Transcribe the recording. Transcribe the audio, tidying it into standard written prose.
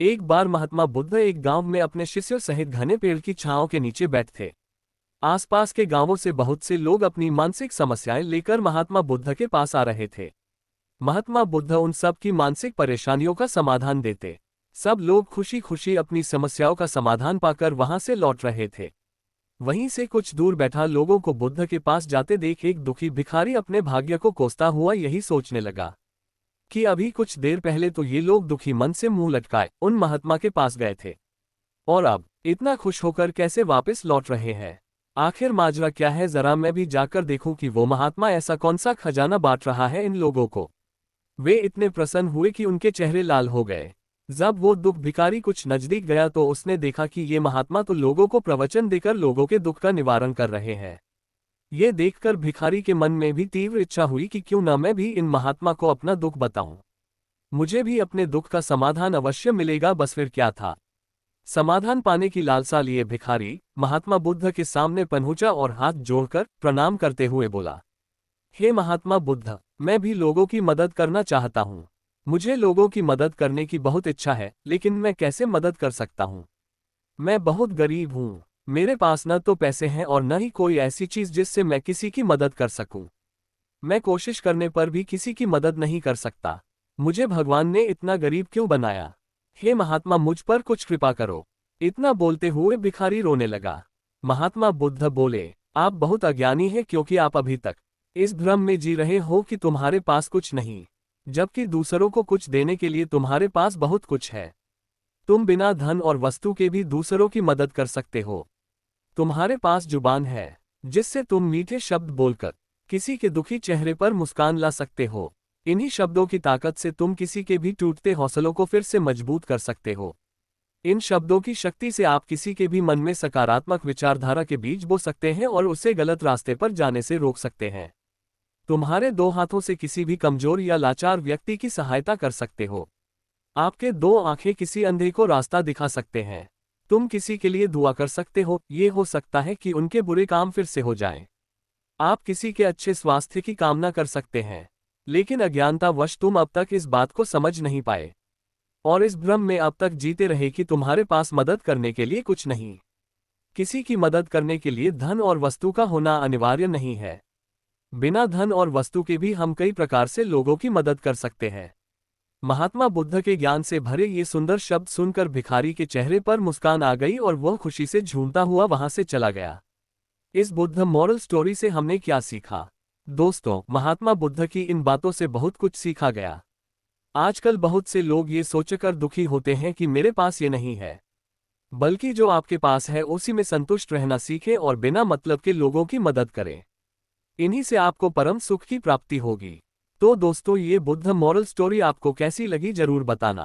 एक बार महात्मा बुद्ध एक गांव में अपने शिष्यों सहित घने पेड़ की छांव के नीचे बैठे थे। आसपास के गांवों से बहुत से लोग अपनी मानसिक समस्याएं लेकर महात्मा बुद्ध के पास आ रहे थे। महात्मा बुद्ध उन सब की मानसिक परेशानियों का समाधान देते। सब लोग खुशी खुशी अपनी समस्याओं का समाधान पाकर वहां से लौट रहे थे। वहीं से कुछ दूर बैठा लोगों को बुद्ध के पास जाते देख एक दुखी भिखारी अपने भाग्य को कोसता हुआ यही सोचने लगा कि अभी कुछ देर पहले तो ये लोग दुखी मन से मुंह लटकाए उन महात्मा के पास गए थे, और अब इतना खुश होकर कैसे वापस लौट रहे हैं। आखिर माजरा क्या है, जरा मैं भी जाकर देखूं कि वो महात्मा ऐसा कौन सा खजाना बांट रहा है इन लोगों को। वे इतने प्रसन्न हुए कि उनके चेहरे लाल हो गए। जब वो दुख भिखारी कुछ नजदीक गया तो उसने देखा कि ये महात्मा तो लोगों को प्रवचन देकर लोगों के दुख का निवारण कर रहे हैं। ये देखकर भिखारी के मन में भी तीव्र इच्छा हुई कि क्यों न मैं भी इन महात्मा को अपना दुख बताऊं। मुझे भी अपने दुख का समाधान अवश्य मिलेगा। बस फिर क्या था, समाधान पाने की लालसा लिए भिखारी महात्मा बुद्ध के सामने पहुंचा और हाथ जोड़कर प्रणाम करते हुए बोला, हे महात्मा बुद्ध, मैं भी लोगों की मदद करना चाहता हूँ। मुझे लोगों की मदद करने की बहुत इच्छा है, लेकिन मैं कैसे मदद कर सकता हूँ। मैं बहुत गरीब हूँ। मेरे पास न तो पैसे हैं और न ही कोई ऐसी चीज जिससे मैं किसी की मदद कर सकूं। मैं कोशिश करने पर भी किसी की मदद नहीं कर सकता। मुझे भगवान ने इतना गरीब क्यों बनाया। हे महात्मा, मुझ पर कुछ कृपा करो। इतना बोलते हुए भिखारी रोने लगा। महात्मा बुद्ध बोले, आप बहुत अज्ञानी हैं क्योंकि आप अभी तक इस भ्रम में जी रहे हो कि तुम्हारे पास कुछ नहीं, जबकि दूसरों को कुछ देने के लिए तुम्हारे पास बहुत कुछ है। तुम बिना धन और वस्तु के भी दूसरों की मदद कर सकते हो। तुम्हारे पास जुबान है जिससे तुम मीठे शब्द बोलकर किसी के दुखी चेहरे पर मुस्कान ला सकते हो। इन्हीं शब्दों की ताकत से तुम किसी के भी टूटते हौसलों को फिर से मजबूत कर सकते हो। इन शब्दों की शक्ति से आप किसी के भी मन में सकारात्मक विचारधारा के बीज बो सकते हैं और उसे गलत रास्ते पर जाने से रोक सकते हैं। तुम्हारे दो हाथों से किसी भी कमजोर या लाचार व्यक्ति की सहायता कर सकते हो। आपके दो आंखें किसी अंधे को रास्ता दिखा सकते हैं। तुम किसी के लिए दुआ कर सकते हो, ये हो सकता है कि उनके बुरे काम फिर से हो जाएं। आप किसी के अच्छे स्वास्थ्य की कामना कर सकते हैं, लेकिन अज्ञानतावश तुम अब तक इस बात को समझ नहीं पाए और इस भ्रम में अब तक जीते रहे कि तुम्हारे पास मदद करने के लिए कुछ नहीं। किसी की मदद करने के लिए धन और वस्तु का होना अनिवार्य नहीं है। बिना धन और वस्तु के भी हम कई प्रकार से लोगों की मदद कर सकते हैं। महात्मा बुद्ध के ज्ञान से भरे ये सुंदर शब्द सुनकर भिखारी के चेहरे पर मुस्कान आ गई और वह खुशी से झूमता हुआ वहां से चला गया। इस बुद्ध मॉरल स्टोरी से हमने क्या सीखा? दोस्तों, महात्मा बुद्ध की इन बातों से बहुत कुछ सीखा गया। आजकल बहुत से लोग ये सोचकर दुखी होते हैं कि मेरे पास ये नहीं है, बल्कि जो आपके पास है उसी में संतुष्ट रहना सीखें और बिना मतलब के लोगों की मदद करें। इन्हीं से आपको परम सुख की प्राप्ति होगी। तो दोस्तों, ये बुद्ध मॉरल स्टोरी आपको कैसी लगी जरूर बताना।